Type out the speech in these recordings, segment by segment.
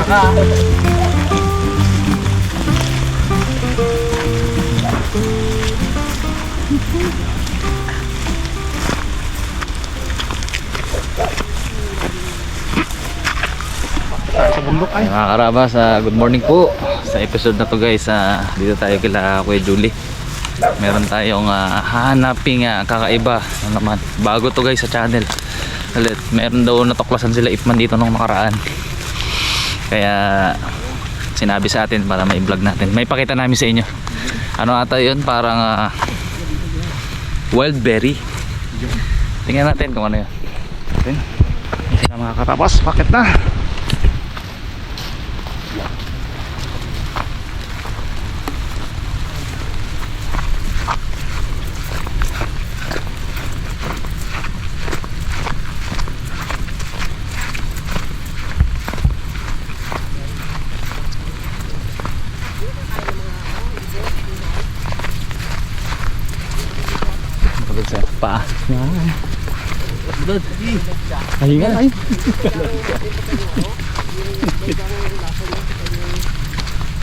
ka. Sa bundok ay. Mga karabas, good morning po. Sa episode na to guys, dito tayo kila Kuya Julie. Meron tayong hahanaping kakaiba na naman. Bago to guys sa channel. Ulit, meron daw natuklasan sila Ipman dito nung nakaraan. Kaya sinabi sa atin para may vlog natin. May pakita namin sa inyo. Ano ata yun? Parang wild berry. Tingnan natin kung ano yun. Sila mga karabas, bakit na? Sa paa. Kahingan ay.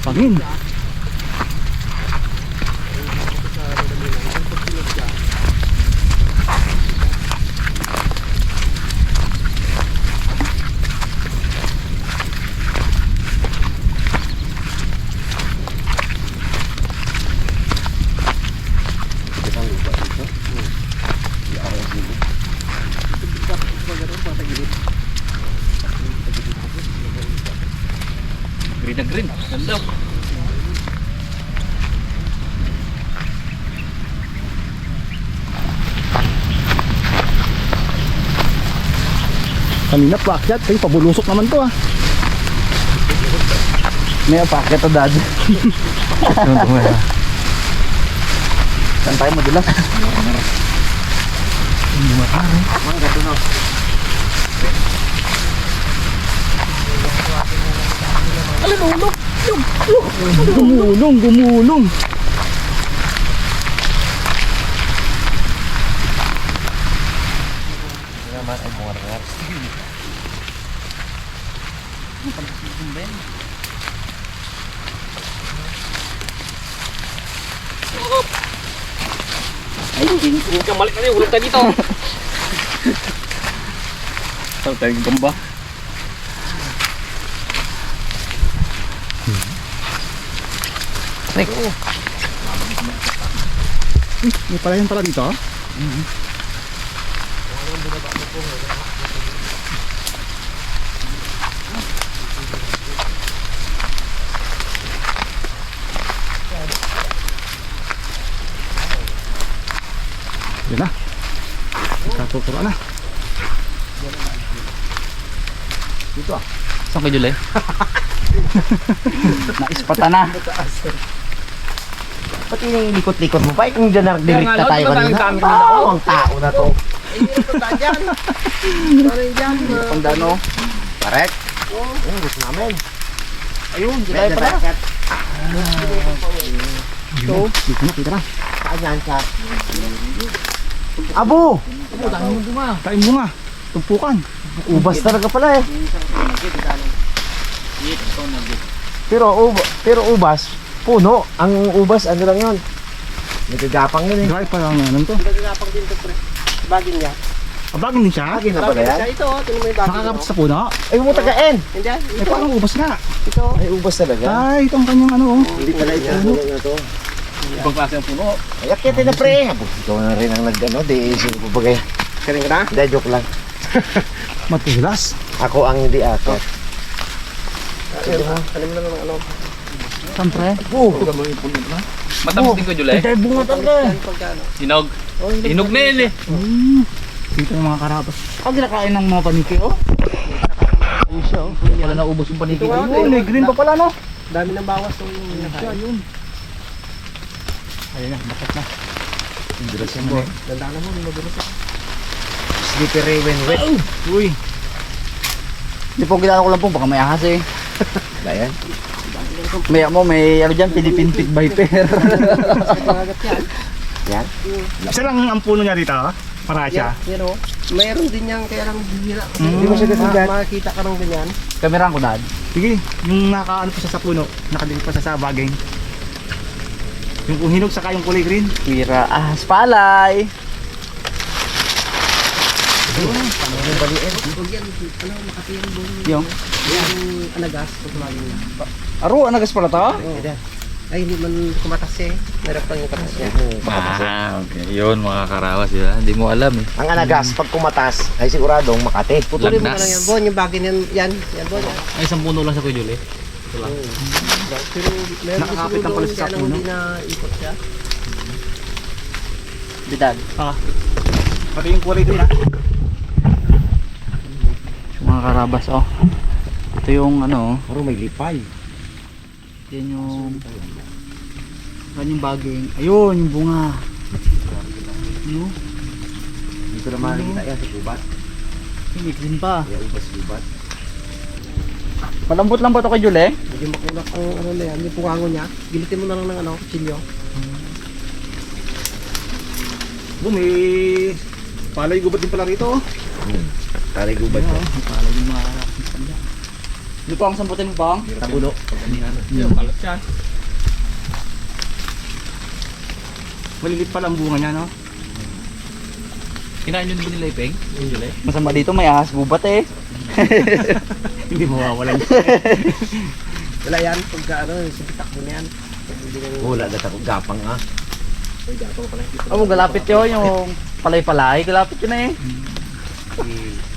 Pangin. Green na green. Ganda. Kanina paakyat, ay pabulusok naman to ah. May packet to dad. Saan tayo madulas? Hindi matari. Gumulong, gumulong. Naman ay morngar. Ay, hindi ka balik na rin, ulog tayo dito. Saan tayo gamba? Ay, May pala yan pala dito ah. Yan na. Katuturo na. Dito ah. saan kayo July? Naispata na. Ba't yung likot-likot mo pa? Kung dyan direct na tayo kanina. Ang tao na to. Pandano. Correct. Ayun, gusto namin. Ayun, dyan pala. Ito. Dito na, kita na. Saan yan siya? Abo! Kain mo nga. Tumpukan. Ubas talaga pala eh. Pero ubas, puno. Ang ubas, ano lang yun? Nagagapang yun eh. Dry pa lang naman to. Nagagapang din to pre. Bagin niya. Abagin din siya. Bagin na pala yan? Ito, tinan mo yung bagay. Nakakapit sa puno. Ay, bumutagain! Hindi, Eh, parang ubas nga. ito. Ay, ubas talaga. Ay, ito ang kanyang ano oh. Hindi pala ito. Ano na to? Ibang klase ng puno. Ay, akyatin na pre. Ikaw na rin ang nag-ano. Di isip ko bagay. Karing ka na? Hindi, joke lang. Matilas. Ako ang hindi akyat. Alam mo na naman ano. Siyempre. Matamis din ko July. Ay, bunga talaga. Pagkano? Hinog. Hinog na yun eh. Dito yung mga karapas. Ang kinakain ng mga paniki oh. Ayun siya oh. Wala na ubos yung paniki. Ito nga, Oh, may green pa pala no. Dami ng bawas yung Ayun siya, yun. Ayun na, bakit na. Dulas yung boy. Dandaan mo, madulas. Slippery when wet. Uy. Hindi po ginano ko lang po. Baka may ahas eh. Bayan. May ano dyan, Philippine Pig Viper. Pagagat yan. Yan. Isa lang ang puno niya dito oh. Para siya. Yan o. Mayroon din yan, kaya lang bihira. Hindi mo siya kasi dyan. Makikita ka ng ganyan. Kameraan ko, Dad. Sige, yung nakaano pa siya sa puno, nakadikit pa siya sa bageng. Yung hinog saka yung kulay green. Pira, ahas palay. Huwag yan, Makati yan doon. Yung, Yung anagas, pag tumagin niya. aro, anagas pala to? Ay, hindi man kumatas eh. Meron pang yung katas niya. Okay. Yun mga karawas, yun. Hindi mo alam eh. Ang anagas, pag kumatas, ay siguradong Makati. Putulin mo na Lagnas. lang yan, Bon. Yung bagay niyan, yan. Yan, Bon. Yan. Ay, isang puno lang sa Kuya Julie. Pero meron Nakakapit siguro lang pala doon, siya sa kaya lang puno. hindi na ikot siya. Dad. Pati yung kulay green ha. Mga karabas, oh. Ito yung ano, Pero may lipay. yan yung yung baging. Ayun, yung bunga. Ano? Dito naman nakita yan sa gubat. Yung green pa. Kaya ubas gubat. Malambot lang ba ito kay Julie? Hindi makulak ang ano na yan, yung pungango niya. Gilitin mo na lang ng ano, kutsilyo. May palay gubat din pala rito. Taray gubat yan. Pala yung mga karabas. Hindi po ang samputin mo bang? Tabulo. Malilit pala ang bunga niya, no? Kinain nyo din nila ipeng? Yung July? Masama dito, may ahas gubat eh. Hindi mawawalan. Wala yan, pagka ano, sipitak mo na yan. Hindi na Wala na ako gapang ah. may gapang pala. Oh, galapit yun, yung palay-palay. Galapit yun eh.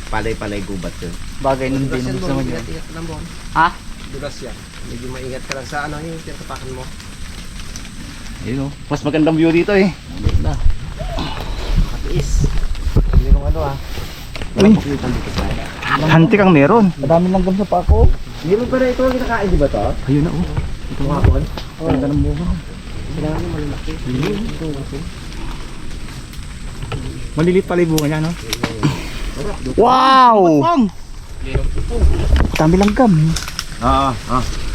Palay-palay gubat yun. Bagay nung Dulas yan, din Bon. naman yun. Ingat-ingat ka lang, Bon. Ha? Dulas yan. Medyo maingat ka lang sa ano, yung tinatapakan mo. Ayun oh. Mas magandang view dito eh. Matiis. Hindi kong ano ah. Wala ko kita dito sa Hantik ang meron. Madami langgam sa pako. Hindi mo pero ito ang kinakain, di ba to? Ayun na, oh. Ito nga po. Ganda ng bunga. Sila nga malalaki. Malilit pala yung bunga niya, no? Wow! Pong! Dami langgam.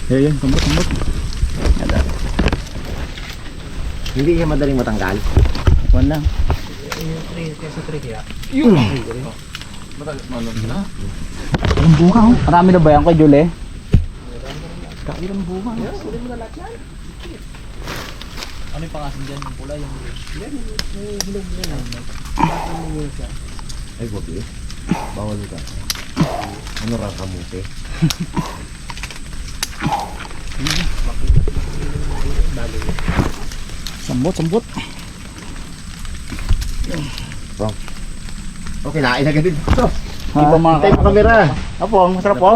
Ayan, sambot. Hindi siya madaling matanggal. One lang. Kaya sa tree kaya. Ang bunga oh. Marami na ba yan kay Julie? Ano yung pangasin dyan? Yung pula, yung... Ay, wag eh. Bawal ka. Ano ra kamuti? Sambot. Okay, nain agad din ito. Di ba mga Tayo mo kamera. Apo, ang masarap po.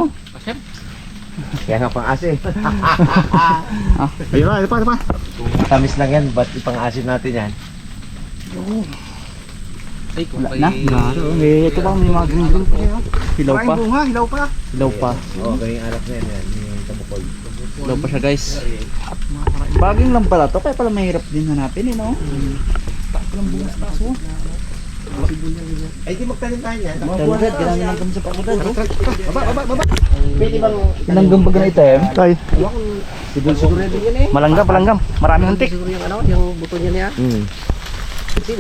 Kaya nga pang-asin. Ayun na, ito pa. Tamis lang yan, ba't ipang-asin natin yan? Ay, kung Wala na. May ito ba may mga green pa. Hilaw pa. Hilaw pa. Hilaw pa. Oo, ganyan alak na yan. Yung tabukol. Hilaw pa siya guys. Baging lang pala to. Kaya pala mahirap din hanapin eh no. Palang bunga sa taso. Ay, di magtanim tayo yan. Dad, ganami langgam sa pako dad. Baba. Pwede bang... Langgam ba ganito eh? Ay, Siguro din yan eh. palanggam. Maraming hantik. Siguro yung ano, yung buto niya niya. Kasi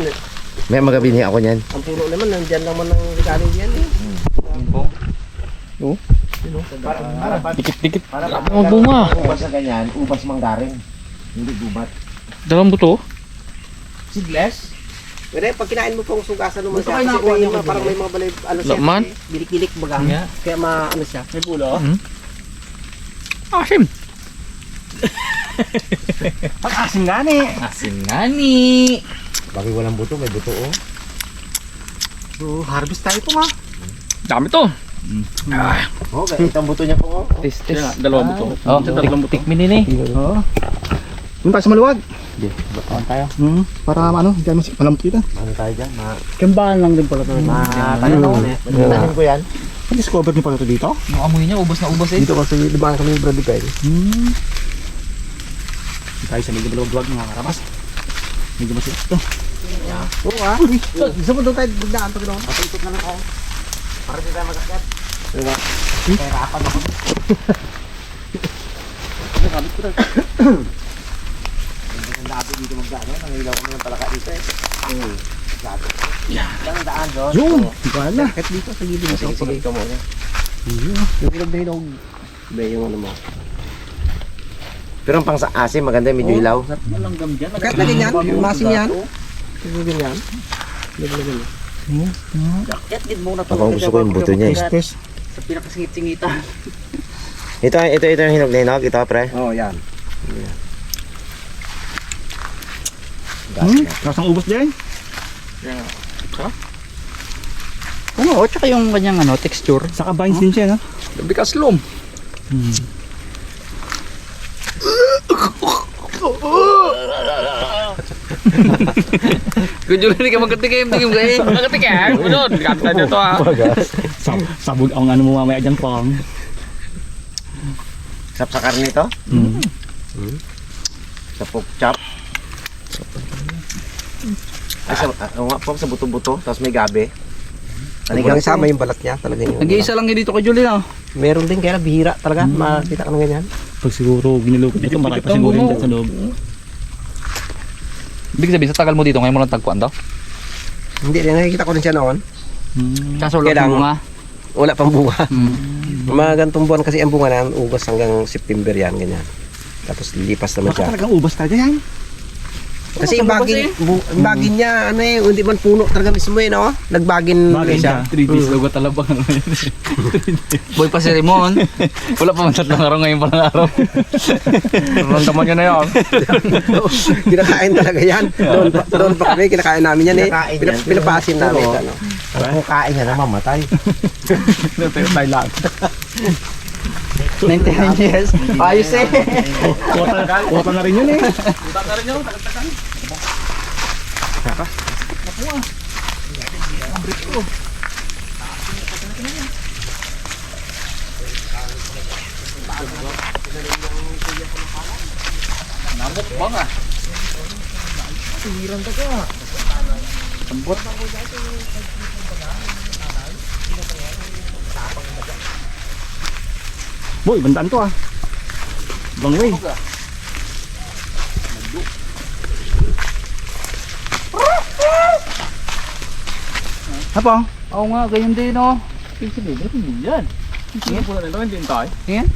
May magabini ako niyan. ang puno naman, nandyan naman ang galing yan eh. dikit-dikit. Para Ang bunga. ubas na ganyan, ubas manggaring. Hindi gubat. Dalang buto? Seedless? Pwede, pag kinain mo pong sugasan naman Gusto siya, kayo kasi nakuha may niyo mga kay parang Julie? may mga balay, ano siya, Laman? bilik-bilik baga. Yeah. Kaya ano siya. May pulo? Asim! Pag-asin gani. Asim ngani! Bakit walang buto? May buto oh. So, harvest tayo po nga. Dami to! Oh, ganito ang buto niya po oh. Tis. Dalawa buto. Oh, tikmin din eh. Oo. Doon tayo sa maluwag. Batawan tayo. Para ano, hindi tayo malambot kita. Ano tayo dyan? Kembahan lang din pala to. Tanim ko yan. Na-discover niyo pala ito dito? Yung amoy niya, ubas na ubas eh. Dito kasi libangan kami ng Bradley Perry. Dito tayo sa medyo maluwag mga karabas. Medyo masikip to. Oo ah. Gusto mo doon tayo bigdaan pag doon? Patikot na lang ako. Para di tayo mag-akyat. Diba? Kaya rapan ako. Nakamit ko na. Ang labi dito magdaan. Nangilaw kami ng palaka dito eh. Lang daan doon. Yun! Wala. Kahit dito sa gilid mo. Sige, ikaw muna. Yung ilog na hinog. Be, yung ano mo. Pero ang pang sa asim, maganda yung medyo ilaw. Malanggam dyan. Kahit na ganyan, masin yan. Hindi ganyan. Dakyat din muna Ako gusto ko yung buto niya eh. Testes. Sa pinakasingit-singitan. Ito yung hinog na hinog. Ito pre. Oo, yan. Kasang ubos din. Oo, tsaka yung kanyang texture. Saka vines din siya, no? Bikas lom. Kujul ni ka magkatikim kayo. Magkatikim. Unod, kanta nyo to ha. Sabog ang ano mo mamaya dyan, Pong. Sap sa karne ito. Sa pork chop. Ay, sa buto-buto. Tapos may gabi. Talagang sama yung balat niya. Talaga yung... Nag-iisa lang yun dito kay Julie. Meron din kaya bihira talaga. Makita ka ng ganyan. Pag siguro ginilukot ito, marami pa siguro yung dyan sa loob. Ibig sabihin, sa tagal mo dito, ngayon mo lang tagpuan daw? Hindi rin, nakikita ko rin siya noon. Kaso wala Kailangan- pang bunga. Wala pang bunga. Mga gantong buwan kasi ang bunga na yan, Ugos hanggang September yan, ganyan. Tapos lipas naman Baka siya. talagang ubas talaga yan. Kasi yung bagin niya, ano eh, hindi man puno talaga mismo eh, no? Nagbagin Bagin siya. 3 days logo talabang ano yun. Boy pa si Ramon. Wala pa man tatlong araw ngayon palang araw. Naramdaman nyo na yun. Kinakain talaga yan. Doon pa kami, kinakain namin yan eh. Kinakain yan. Pinapasin namin. Oo. Ano. Kung kain yan, mamatay. Tayo lang. 99 years. Ayos eh. Kuwata na rin yun eh. Namukbang ah. Boy, bandaan to ah. Bangway. Hapong? Oo nga, ganyan din oh. Yan. Hindi po na rin. Hindi tayo. Yan?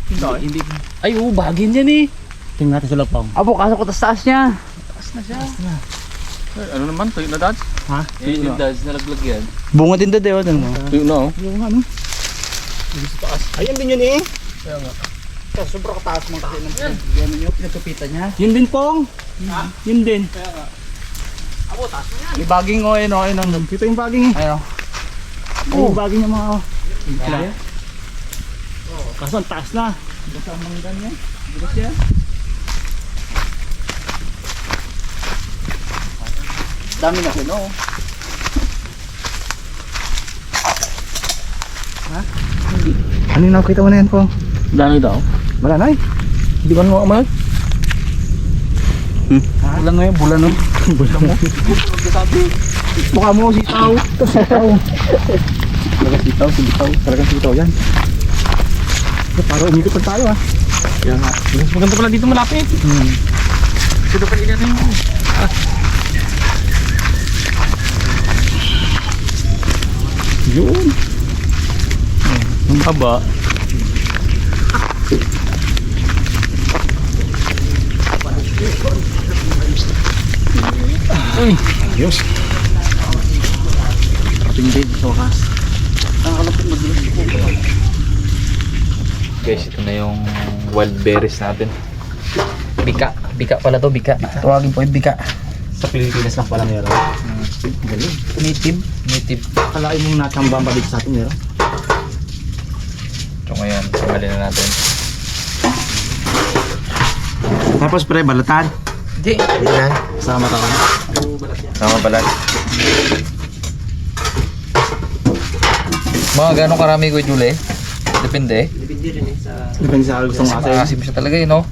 Hindi. Ay, oo, bagin yan eh. Tingnan natin sila, Pong. Abo, kaso ko taas niya. Taas na siya. Ano naman? Tuyo na dads? Ha? Eh, yung dads na laglag yan. Bunga din dade, oh. Mo. Tuyo na oh. Yung ano? Ayan din yun eh. Sobrang kataas mo kasi ng gano'n nyo, pinatupitan niya. Yun din, Pong. Yun din. May baging oh, ayun oh, ayun oh. Kita yung baging eh. Ayun oh. Yung baging yung mga oh. Kaya? Kaso ang taas na. Basta mang ganyan. Bigas yan. Dami na sino oh. Ano yung nakita mo na yan, Pong? Dami daw. Wala na eh. Hindi ba naman kumalag? Bulan ngayon, bulan oh. Bulan mo. Mukha mo sitaw. Ito sitaw. Talagang sitaw, sitaw. Talagang sitaw yan. Para umikot pa tayo ah. Kaya nga. Mas maganda pala dito malapit. Sino pa rin yan? Yun. Ang haba. Ayos. Kaping din sa wakas. Guys, ito na yung wild berries natin. Bika. Bika pala to, bika. Tawagin po yung bika. Sa Pilipinas lang pala meron. Galing. Native. Native. Kalain mong natambang pa dito sa atin meron. So ngayon, tanggalin na natin. Tapos pre, balatan. Hindi. Hindi na. Sama tayo. Sama balat. Mga gano'ng karami ko Julie? Depende. Depende sa gusto mong asin. Asim siya talaga no?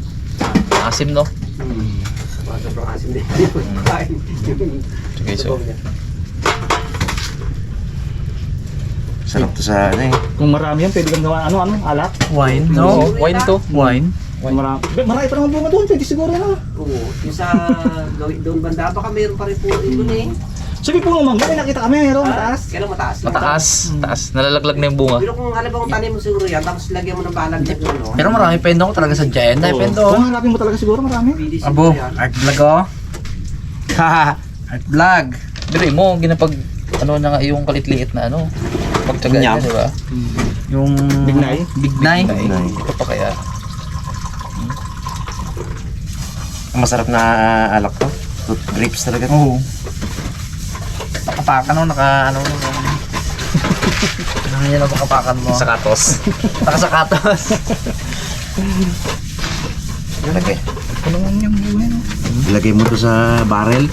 Asim no? Sobrang asim din. Okay, so Sarap to sa ano eh. Kung marami yan, pwede kang gawa ano, alat. Wine. No, wine to. Wine. Kung marami. Marami pa naman bunga doon, pwede siguro na. Oo, yung sa gawin doon banda, baka mayroon pa rin po doon eh. Sige po naman, may nakita kami, meron mataas. Kailan mataas? Mataas. Taas. Nalalaglag na yung bunga. Pero kung alam bang tanim mo siguro yan, tapos lagyan mo ng balag na ano. Pero marami pendong talaga sa giant. Dahil pendong. Kung hanapin mo talaga siguro marami. Pwede Abo, siguro yan. art vlog oh. Haha, art vlog. Dili mo, ginapag, ano na nga yung kalitliit na ano. Pagtsaga niya, di ba? Yung Bignay? Bignay. Ito pa kaya. Ang masarap na alak to. Grapes talaga. Oo. Nakapakan mo, ano yan ang makapakan mo. Sakatos. Nakasakatos. Ilagay. Ano naman yung buhay no? Ilagay mo to sa barrel.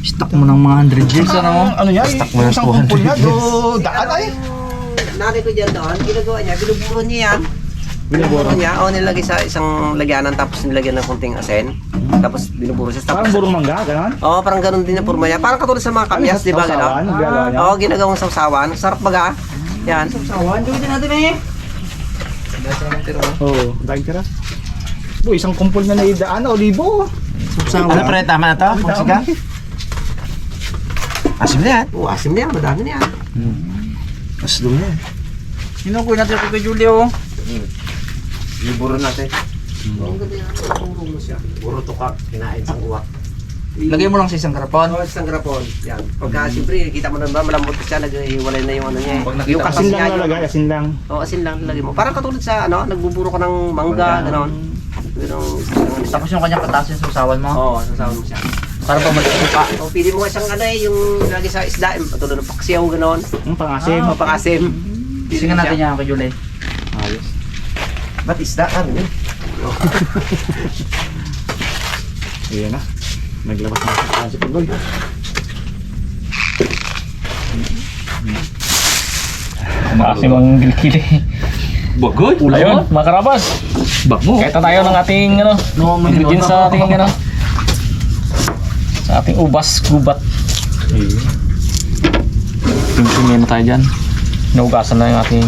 Stock mo ng mga 100 years ano? Ano yan? Stock mo ng Isang 200. kumpul niya, daan ay. Nanay ko dyan doon, ginagawa niya, binuburo niya yan. Binuburo niya, nilagay sa isang lagyanan tapos nilagyan ng konting asin. Tapos binuburo siya. Parang Tapos, burong mangga, gano'n? parang ganun din ang forma niya. Parang katulad sa mga kamyas, di ba? Sausawan, Gano'n? ginagawa niya. Oo, ginagawang sausawan. Sarap baga. Yan. Sawan, gawin natin eh. Oo, dahil tira. Boy, isang kumpul na naidaan, olibo. Ano pre, tama na to? Sige. Asim na yan. Oo, asim na yan. Madami na yan. Asim na yan. Sinukoy natin kay Julio. Iburo natin. Ang ganda yan. Puro mo siya. Puro to ka, kinain sa uwak. Lagay mo lang sa isang garapon. Isang grapon. Yan. Pagka siyempre, kita mo na ba, malambot siya, naghiwalay na yung ano niya. Pag nakita Yung mo, katas Asin niya, lang yung- nalagay, asin lang. asin lang nilagay mo. Parang katulad sa ano, nagbuburo ka ng mangga, gano'n. Tapos yung kanyang katas yung susawan mo. Oo, sasawan mo siya. Para pa magsuka. O, pili mo nga isang ano yung lagi sa isda, patulad ng paksiyaw, gano'n. Yung pangasim. O, pangasim. Singan natin yan kay Julio. Ayos. Ba't isda ka rin? Ayan na. Naglabas na sa si Pagol. Maasim ang kilikili. Bagoy. Ayun, mga karabas. Bango. Kahit na tayo ng ating ingredients sa ating sa ating ubas, gubat. Tingin na tayo dyan. Naugasan na yung ating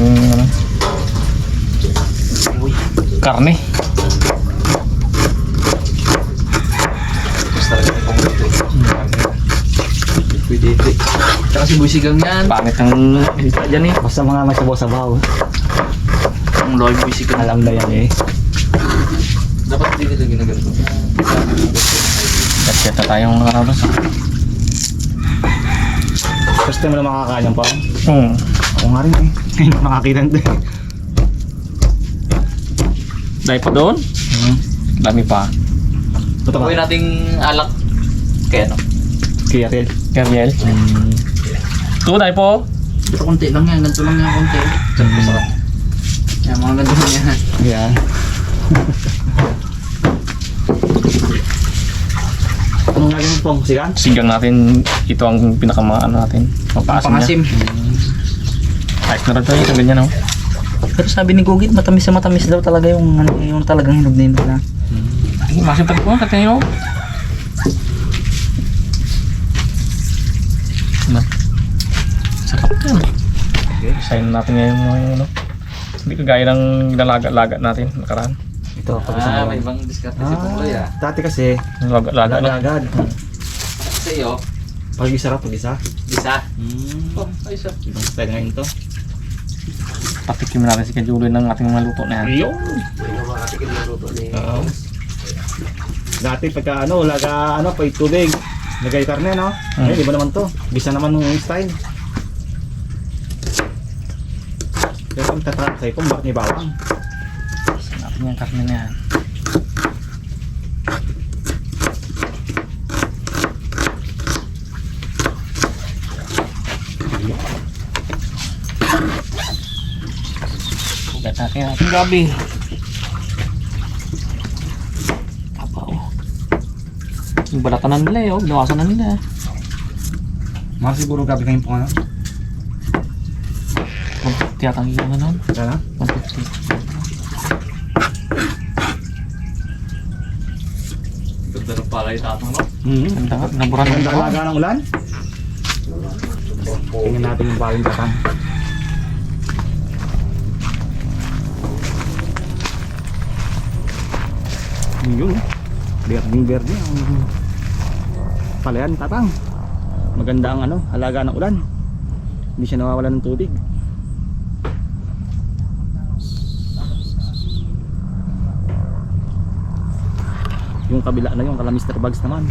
karne. Pwede. Tsaka si Busigang yan. Pangit ang isda dyan eh. Basta mga may sabaw-sabaw. Ang Lord Busigang. Alam na yan eh. Dapat hindi nila ginaganto. At na tayong mga karabas. First time mo na makakain yan pa. Ako nga rin eh. Ngayon ko nakakita nito eh. Dahil pa doon, dami pa. Ito ba? Gawin nating alak. Kaya no? Kaya rin. Kerniel. Ito dahil po. Ito konti lang yan. Ganito lang yan konti. Yan, mga ganito lang yan. Yan. Anong lagi mo pong sigan? Sigang natin, ito ang pinakamaano natin. Mapaasim niya. Pangasim. Ayos na rin tayo, ito ganyan oh. Pero sabi ni Gugit, matamis na matamis daw talaga yung, yung talagang hinog na hinog na. Masim tayo po, katanya nyo. Sarap yan. Sign natin ngayon mga yung ano. Hindi kagaya ng nalaga-laga natin nakaraan. Ito, pag isang May ibang diskarte si Pungloy Dati kasi, Laga-laga na. agad. Kasi yo, Pag isarap, pag isa. isa. Oh, Ayos ah. ibang style ngayon to. Patikim natin si Kajuloy ng ating mga luto na yan. Yung! Oo. Dati pagka ano, laga ano, pag tubig, lagay karne no? Ngayon, iba naman to. Bisa naman yung style. Kaya kung tatrakay ko, bakit may bawang? Natin yung karne na yan. Ugat natin yung ating gabi. Apaw. Yung balatan na nila eh, oh. Binawasan na nila. Mga siguro gabi kayo po ano? 150 yata ang ilang ano. Kaya na? 150. Ganda ng palay tatang no? Ganda nga, naburan Ganda ng kalaga ng ulan. Tingnan natin yung baling katang. Yun. Berding-berde. palayan, tatang. Maganda ang ano, halaga ng ulan. Hindi siya nawawala ng tubig. Yung kabila na yung kala Mr. Bugs naman.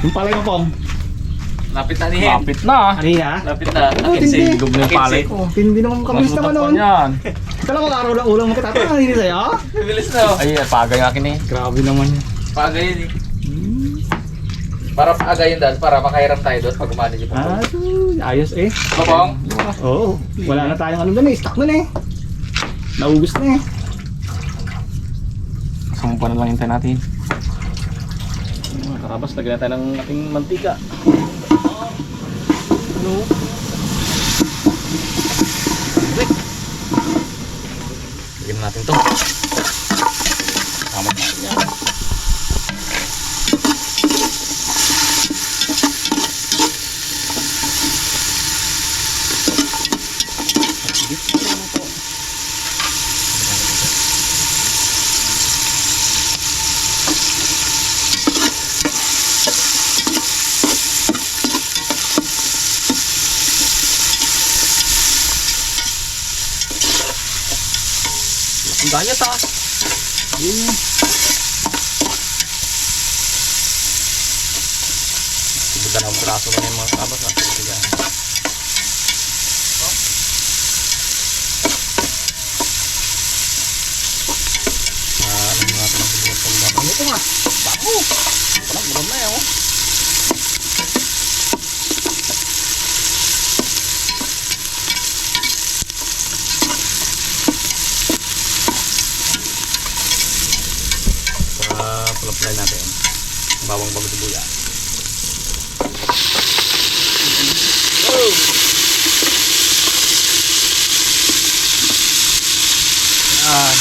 Yung palay mo pong. Lapit na nihin. Lapit na. Ano yan? Lapit na. Tindi. Gub na yung palay ko. Tindi naman kabilis naman Masutak nun. pa yan. Dalawang araw lang ulang mo katatang. Hindi sa'yo? Bilis na. Ay, pagay akin eh. Grabe naman yan. Paagayin eh. Para paagayin dahil para makahiram tayo doon pag umani yung Ah, so, ayos eh. Babong. Oo. Wala na tayong ano dun eh. Stock nun eh. Naubos na eh. Sumpa na lang hintayin natin. Mga karabas, lagyan na tayo ng ating mantika. Ano? Lagyan na natin ito. Tama natin yan. Ang dayat ah. Sigurado na ang braso na yung mga kabas ah. Sige. Ano nga ito ng sigurado pang baka. Ito nga. Bako. Parang guram na yan oh. Apply natin bawang bago sibuya. Yan.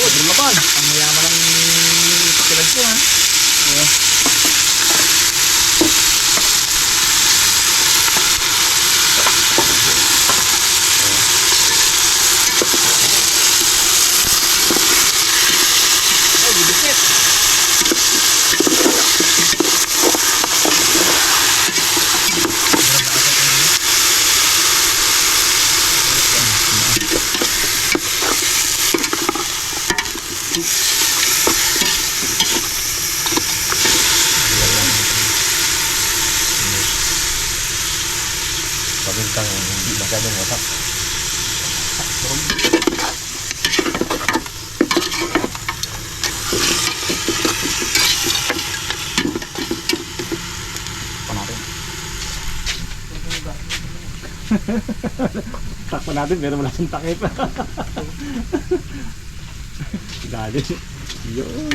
Oh, lumaban. Ang mayaman ng kilad ko ha. Pabintang hindi masyadong wasak. Pa natin. Takpan natin pero wala siyang takip. Dali. Yun.